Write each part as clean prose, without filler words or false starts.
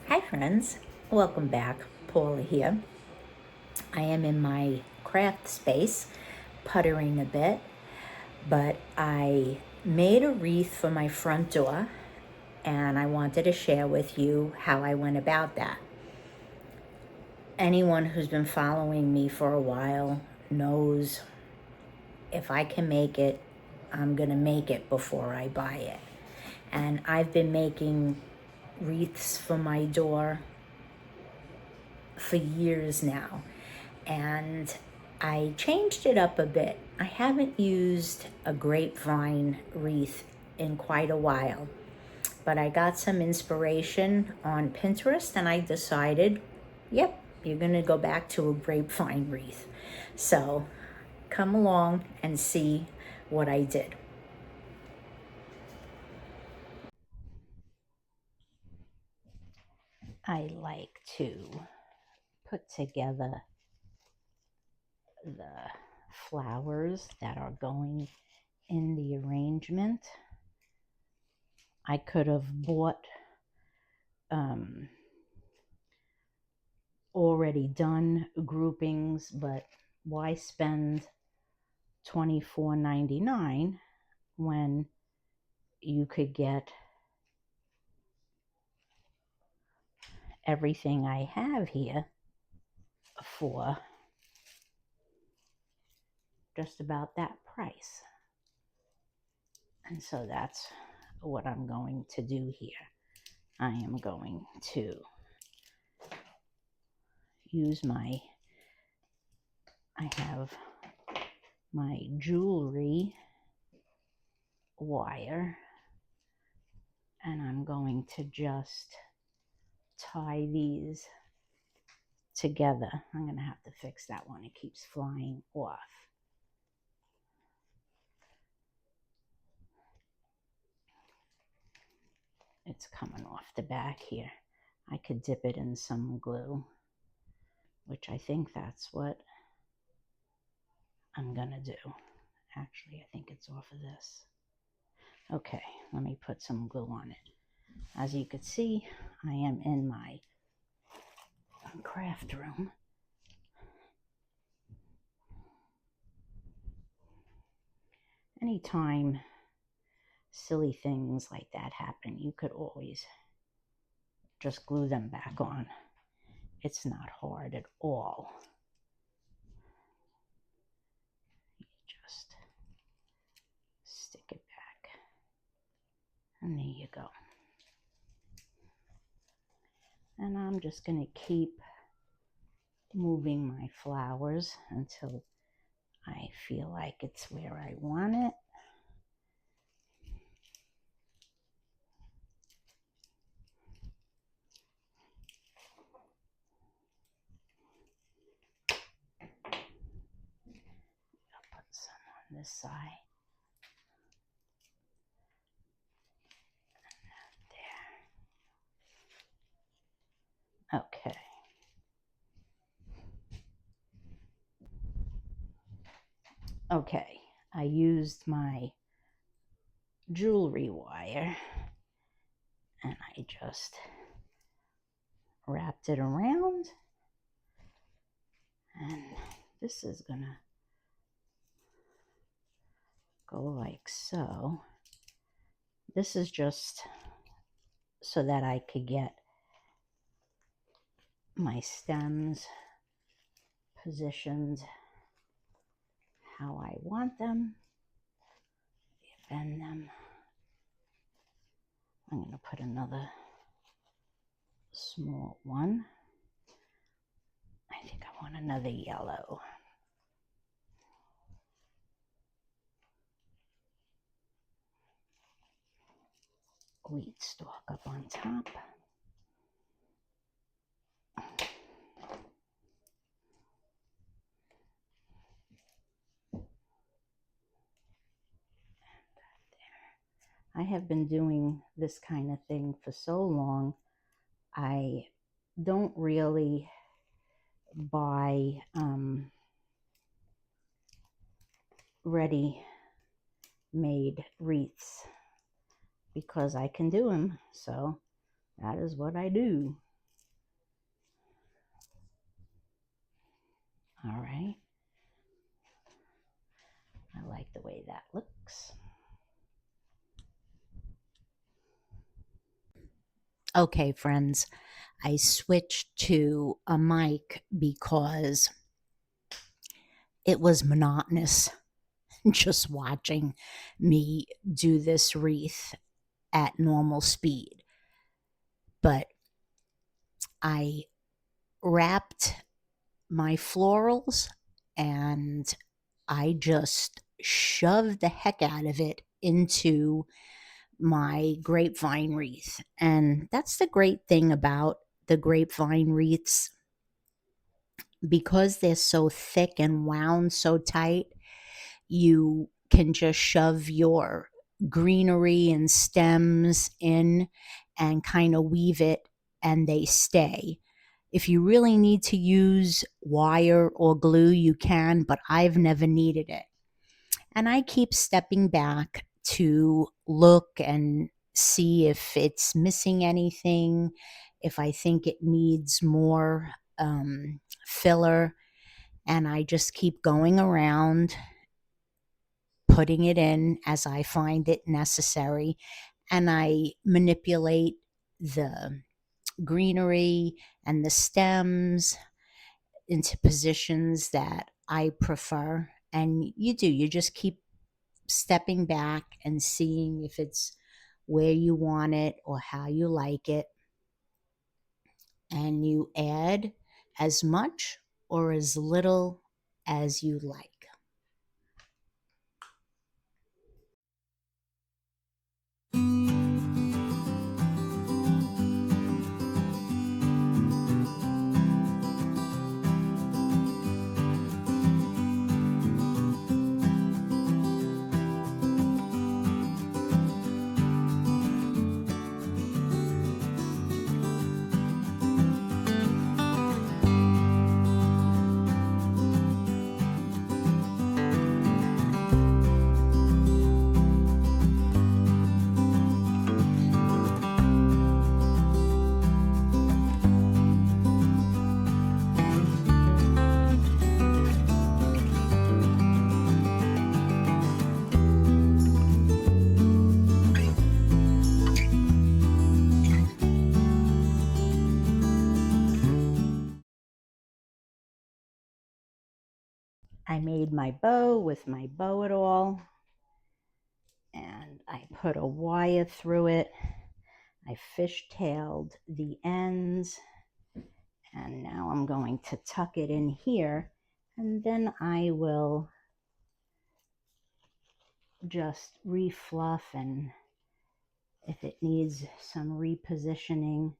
Hi friends, welcome back. Paula here. I am in my craft space, puttering a bit, but I made a wreath for my front door and I wanted to share with you how I went about that. Anyone who's been following me for a while knows if I can make it, I'm gonna make it before I buy it. And I've been making wreaths for my door for years now. And I changed it up a bit. I haven't used a grapevine wreath in quite a while, but I got some inspiration on Pinterest and I decided, yep, you're gonna go back to a grapevine wreath. So come along and see what I did. I like to put together the flowers that are going in the arrangement. I could have bought already done groupings, but why spend $24.99 when you could get everything I have here for just about that price? And so that's what I'm going to do here. I am going to use I have my jewelry wire, and I'm going to just tie these together. I'm going to have to fix that one. It keeps flying off. It's coming off the back here. I could dip it in some glue, which I think that's what I'm going to do. Actually, I think it's off of this. Okay, let me put some glue on it. As you can see, I am in my craft room. Anytime silly things like that happen, you could always just glue them back on. It's not hard at all. You just stick it back. And there you go. And I'm just going to keep moving my flowers until I feel like it's where I want it. I'll put some on this side. There. Okay. Okay, I used my jewelry wire and I just wrapped it around, and this is gonna go like so. This is just so that I could get my stems positioned how I want them. Bend them. I'm going to put another small one. I think I want another yellow. Wheat stalk up on top. I have been doing this kind of thing for so long. I don't really buy ready-made wreaths because I can do them. So that is what I do. All right. I like the way that looks. Okay, friends, I switched to a mic because it was monotonous just watching me do this wreath at normal speed. But I wrapped my florals and I just shoved the heck out of it into my grapevine wreath. And that's the great thing about the grapevine wreaths, because they're so thick and wound so tight, you can just shove your greenery and stems in and kind of weave it and they stay. If you really need to use wire or glue, you can, but I've never needed it. And I keep stepping back to look and see if it's missing anything, if I think it needs more filler. And I just keep going around, putting it in as I find it necessary. And I manipulate the greenery and the stems into positions that I prefer. And you just keep stepping back and seeing if it's where you want it or how you like it. And you add as much or as little as you like. I made my bow with my bow and all, and I put a wire through it. I fishtailed the ends, and now I'm going to tuck it in here, and then I will just refluff, and if it needs some repositioning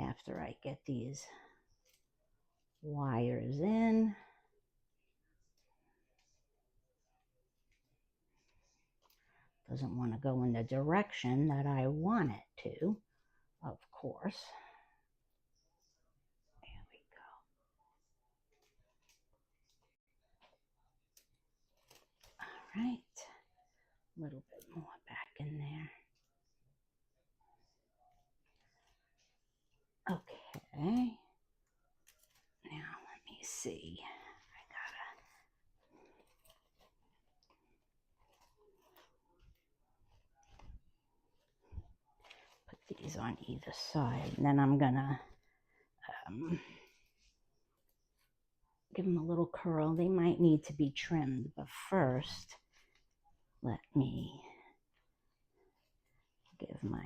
after I get these wires in. Doesn't want to go in the direction that I want it to, of course. There we go. All right. A little bit more back in there. Okay. Now let me see. Put these on either side, and then I'm gonna give them a little curl. They might need to be trimmed, but first let me give my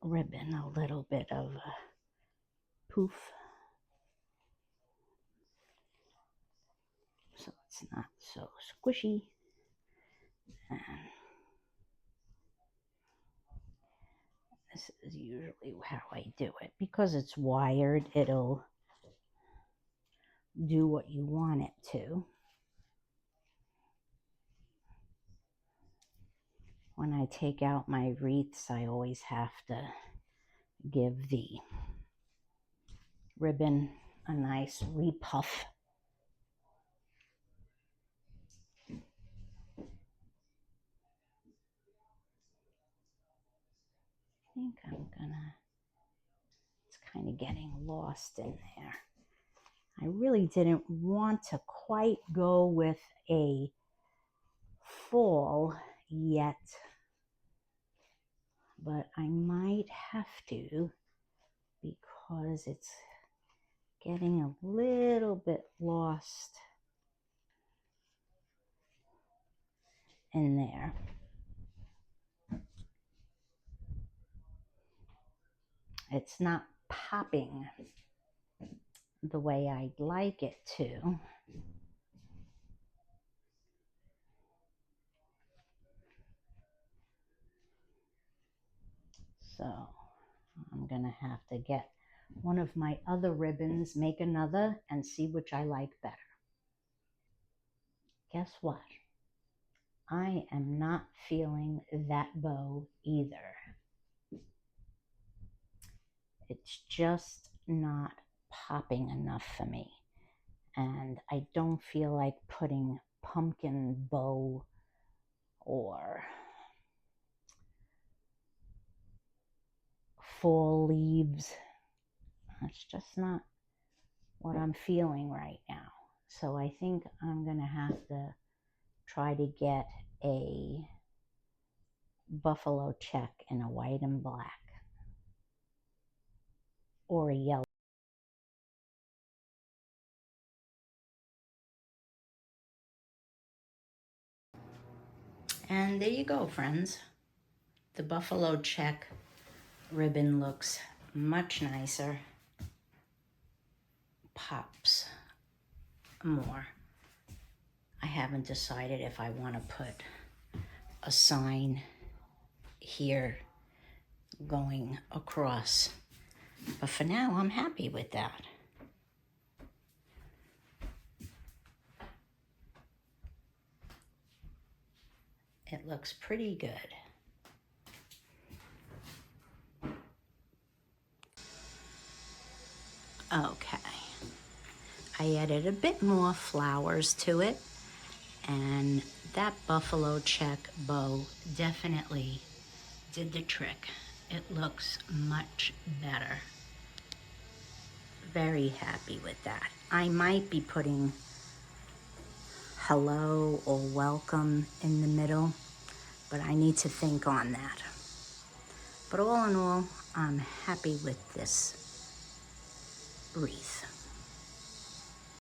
ribbon a little bit of a poof so it's not so squishy. And this is usually how I do it. Because it's wired, it'll do what you want it to. When I take out my wreaths, I always have to give the ribbon a nice repuff. think it's kind of getting lost in there. I really didn't want to quite go with a fall yet, but I might have to because it's getting a little bit lost in there. It's not popping the way I'd like it to. So I'm gonna have to get one of my other ribbons, make another, and see which I like better. Guess what? I am not feeling that bow either. It's just not popping enough for me. And I don't feel like putting pumpkin bow or fall leaves. That's just not what I'm feeling right now. So I think I'm gonna have to try to get a buffalo check in a white and black or a yellow. And there you go, friends. The buffalo check ribbon looks much nicer, pops more. I haven't decided if I want to put a sign here going across, but for now I'm happy with that. It looks pretty good. Okay, I added a bit more flowers to it, and that buffalo check bow definitely did the trick. It looks much better. Very happy with that. I might be putting hello or welcome in the middle, but I need to think on that. But all in all, I'm happy with this wreath.